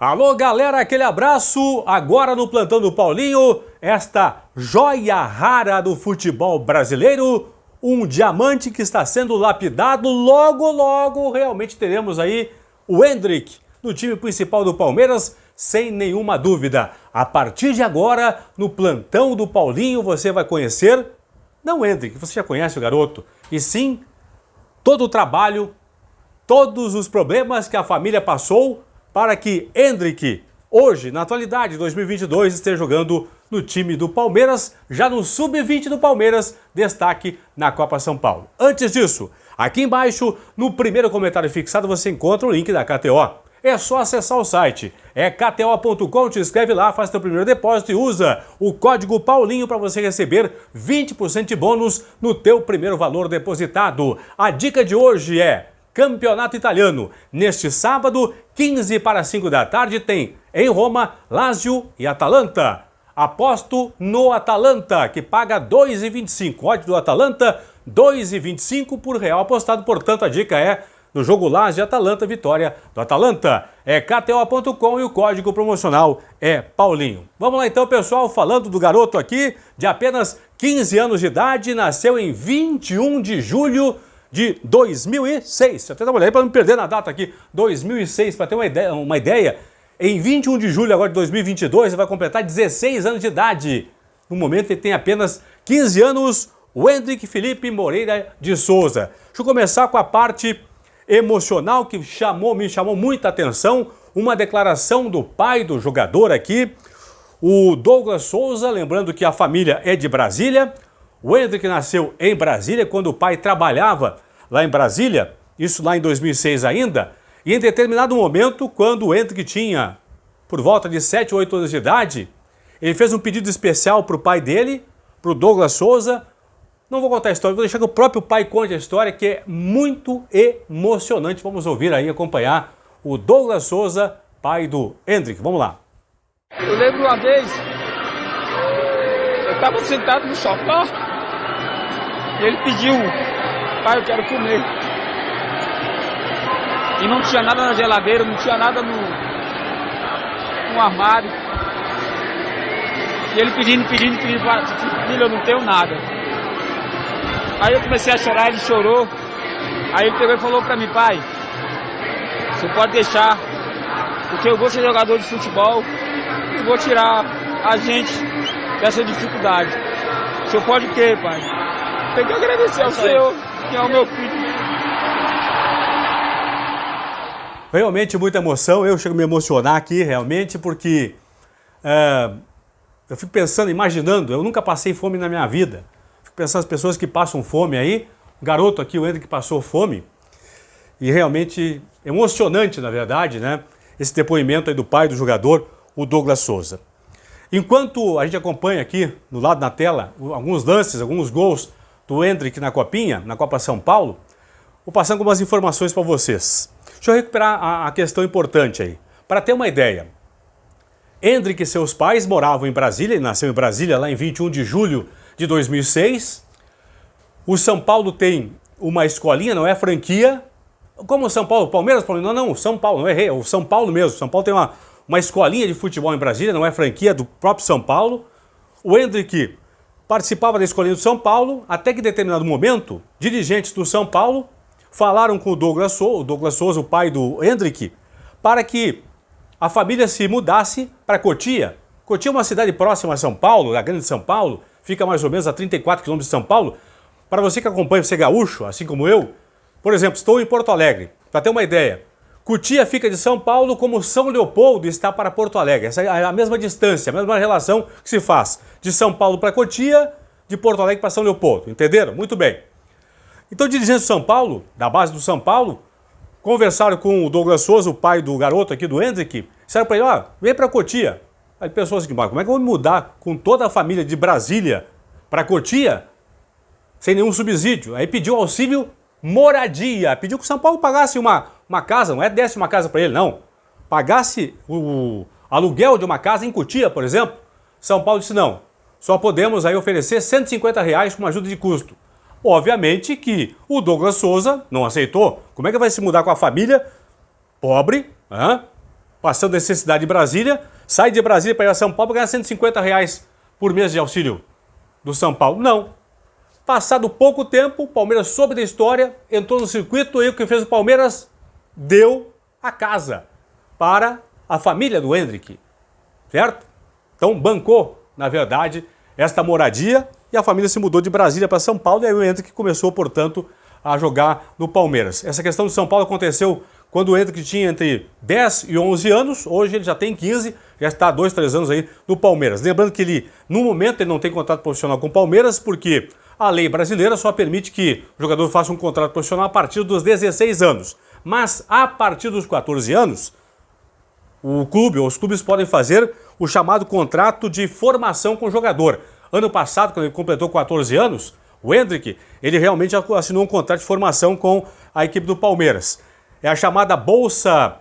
Alô, galera, aquele abraço. Agora no Plantão do Paulinho, esta joia rara do futebol brasileiro, um diamante que está sendo lapidado. Logo, logo, realmente teremos aí o Endrick no time principal do Palmeiras, sem nenhuma dúvida. A partir de agora, no Plantão do Paulinho, você vai conhecer, não o Endrick, você já conhece o garoto, e sim todo o trabalho, todos os problemas que a família passou para que Endrick, hoje, na atualidade, 2022, esteja jogando no time do Palmeiras, já no Sub-20 do Palmeiras, destaque na Copa São Paulo. Antes disso, aqui embaixo, no primeiro comentário fixado, você encontra o link da KTO. É só acessar o site, é kto.com, te inscreve lá, faz teu primeiro depósito e usa o código Paulinho para você receber 20% de bônus no teu primeiro valor depositado. A dica de hoje é Campeonato Italiano. Neste sábado, 15 para 5 da tarde, tem em Roma, Lazio e Atalanta. Aposto no Atalanta, que paga 2,25. Odd do Atalanta, 2,25 por real apostado. Portanto, a dica é no jogo Lazio e Atalanta, vitória do Atalanta. É kto.com e o código promocional é Paulinho. Vamos lá então, pessoal, falando do garoto aqui, de apenas 15 anos de idade, nasceu em 21 de julho de 2006. Deixa eu até dar uma olhada para não me perder na data aqui. 2006, para ter uma ideia, em 21 de julho agora de 2022, ele vai completar 16 anos de idade. No momento ele tem apenas 15 anos, o Endrick Felipe Moreira de Souza. Deixa eu começar com a parte emocional que me chamou muita atenção. Uma declaração do pai do jogador aqui, o Douglas Souza, lembrando que a família é de Brasília. O Endrick nasceu em Brasília, quando o pai trabalhava lá em Brasília, isso lá em 2006 ainda, e em determinado momento, quando o Endrick tinha por volta de 7 ou 8 anos de idade, ele fez um pedido especial para o pai dele, para o Douglas Souza. Não vou contar a história, vou deixar que o próprio pai conte a história, que é muito emocionante. Vamos ouvir aí, acompanhar o Douglas Souza, pai do Endrick. Vamos lá. Eu lembro uma vez, eu estava sentado no sofá, e ele pediu, pai, eu quero comer. E não tinha nada na geladeira, não tinha nada no armário. E ele pedindo, filho, eu não tenho nada. Aí eu comecei a chorar, ele chorou. Aí ele pegou e falou pra mim, pai, você pode deixar, porque eu vou ser jogador de futebol e vou tirar a gente dessa dificuldade. O senhor pode o quê, pai? Tem que agradecer ao Senhor, que é o meu filho. Realmente muita emoção, eu chego a me emocionar aqui realmente, porque eu fico pensando, imaginando, eu nunca passei fome na minha vida. Fico pensando nas pessoas que passam fome aí, o garoto aqui, o Endrick, passou fome, e realmente emocionante, na verdade, né? Esse depoimento aí do pai do jogador, o Douglas Souza. Enquanto a gente acompanha aqui, do lado na tela, alguns lances, alguns gols do Endrick na Copinha, na Copa São Paulo, vou passando algumas informações para vocês. Deixa eu recuperar a questão importante aí. Para ter uma ideia, Endrick e seus pais moravam em Brasília, ele nasceu em Brasília lá em 21 de julho de 2006. O São Paulo tem uma escolinha, não é franquia. Como o São Paulo, Palmeiras, não, São Paulo, não errei, é o São Paulo mesmo. São Paulo tem uma escolinha de futebol em Brasília, não é franquia, do próprio São Paulo. O Endrick participava da escolinha do São Paulo, até que em determinado momento, dirigentes do São Paulo falaram com o Douglas Souza, o pai do Endrick, para que a família se mudasse para Cotia. Cotia é uma cidade próxima a São Paulo, da Grande São Paulo, fica mais ou menos a 34 quilômetros de São Paulo. Para você que acompanha, você é gaúcho, assim como eu, por exemplo, estou em Porto Alegre, para ter uma ideia, Cotia fica de São Paulo como São Leopoldo está para Porto Alegre. Essa é a mesma distância, a mesma relação que se faz de São Paulo para Cotia, de Porto Alegre para São Leopoldo. Entenderam? Muito bem. Então, dirigentes do São Paulo, da base do São Paulo, conversaram com o Douglas Souza, o pai do garoto aqui do Endrick, disseram para ele, vem para Cotia. Aí ele pensou assim, como é que eu vou me mudar com toda a família de Brasília para Cotia, sem nenhum subsídio? Aí pediu auxílio moradia, pediu que o São Paulo pagasse uma casa, não é desse uma casa para ele, não. Pagasse o aluguel de uma casa em Cotia, por exemplo. São Paulo disse, não, só podemos aí oferecer R$150 como ajuda de custo. Obviamente que o Douglas Souza não aceitou. Como é que vai se mudar com a família pobre, passando necessidade em Brasília, sai de Brasília para ir a São Paulo para ganhar R$150 por mês de auxílio do São Paulo. Não. Passado pouco tempo, o Palmeiras soube da história, entrou no circuito e o que fez o Palmeiras deu a casa para a família do Endrick, certo? Então bancou, na verdade, esta moradia e a família se mudou de Brasília para São Paulo e aí o Endrick começou, portanto, a jogar no Palmeiras. Essa questão de São Paulo aconteceu quando o Endrick tinha entre 10 e 11 anos, hoje ele já tem 15, já está há 2, 3 anos aí no Palmeiras. Lembrando que ele, no momento, ele não tem contrato profissional com o Palmeiras, porque a lei brasileira só permite que o jogador faça um contrato profissional a partir dos 16 anos. Mas a partir dos 14 anos, o clube ou os clubes podem fazer o chamado contrato de formação com o jogador. Ano passado, quando ele completou 14 anos, o Endrick, ele realmente assinou um contrato de formação com a equipe do Palmeiras. É a chamada Bolsa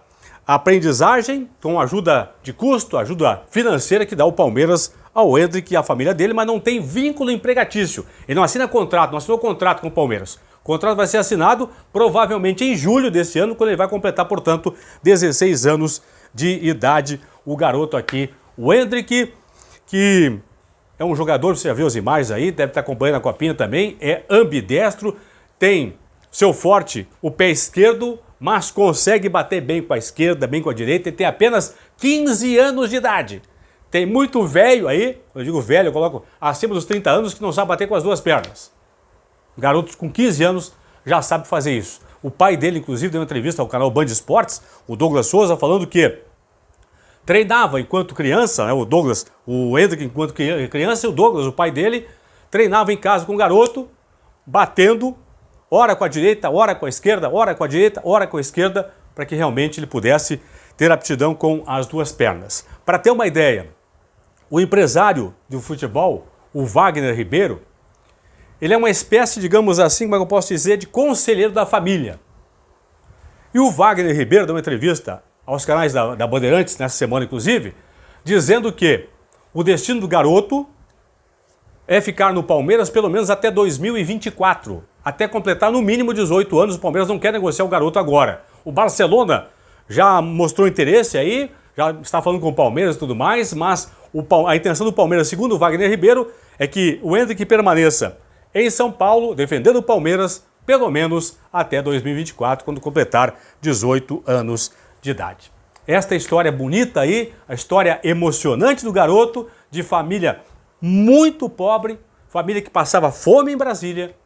Aprendizagem, com ajuda de custo, ajuda financeira que dá o Palmeiras ao Endrick e à família dele, mas não tem vínculo empregatício. Ele não assina contrato, não assinou contrato com o Palmeiras. O contrato vai ser assinado provavelmente em julho desse ano, quando ele vai completar, portanto, 16 anos de idade. O garoto aqui, o Endrick, que é um jogador, você já viu as imagens aí, deve estar acompanhando a copinha também, é ambidestro, tem seu forte o pé esquerdo, mas consegue bater bem com a esquerda, bem com a direita, e tem apenas 15 anos de idade. Tem muito velho aí, eu digo velho, eu coloco acima dos 30 anos, que não sabe bater com as duas pernas. Garotos com 15 anos já sabe fazer isso. O pai dele, inclusive, deu uma entrevista ao canal Band Esportes, o Douglas Souza, falando que treinava enquanto criança, né, o Endrick enquanto criança, e o Douglas, o pai dele, treinava em casa com o garoto, batendo, ora com a direita, ora com a esquerda, ora com a direita, ora com a esquerda, para que realmente ele pudesse ter aptidão com as duas pernas. Para ter uma ideia, o empresário do futebol, o Wagner Ribeiro, ele é uma espécie, digamos assim, como eu posso dizer, de conselheiro da família. E o Wagner Ribeiro deu uma entrevista aos canais da Bandeirantes, nessa semana inclusive, dizendo que o destino do garoto é ficar no Palmeiras pelo menos até 2024, até completar no mínimo 18 anos. O Palmeiras não quer negociar o garoto agora. O Barcelona já mostrou interesse aí, já está falando com o Palmeiras e tudo mais, mas a intenção do Palmeiras, segundo o Wagner Ribeiro, é que o Endrick permaneça em São Paulo, defendendo o Palmeiras, pelo menos até 2024, quando completar 18 anos de idade. Esta história bonita aí, a história emocionante do garoto, de família muito pobre, família que passava fome em Brasília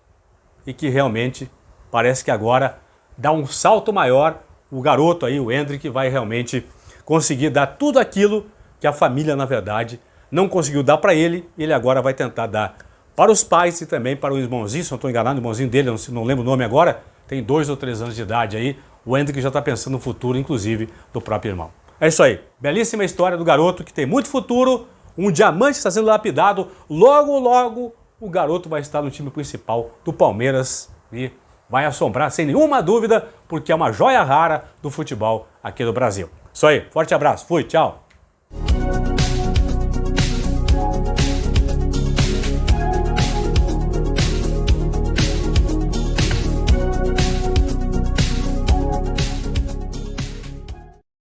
e que realmente parece que agora dá um salto maior. O garoto aí, o Endrick, vai realmente conseguir dar tudo aquilo que a família, na verdade, não conseguiu dar para ele, e ele agora vai tentar dar para os pais e também para o irmãozinho, se não estou enganado, o irmãozinho dele, não lembro o nome agora, tem 2 ou 3 anos de idade aí, o Endrick já está pensando no futuro, inclusive, do próprio irmão. É isso aí, belíssima história do garoto que tem muito futuro, um diamante está sendo lapidado, logo, logo o garoto vai estar no time principal do Palmeiras e vai assombrar sem nenhuma dúvida, porque é uma joia rara do futebol aqui no Brasil. Isso aí, forte abraço, fui, tchau!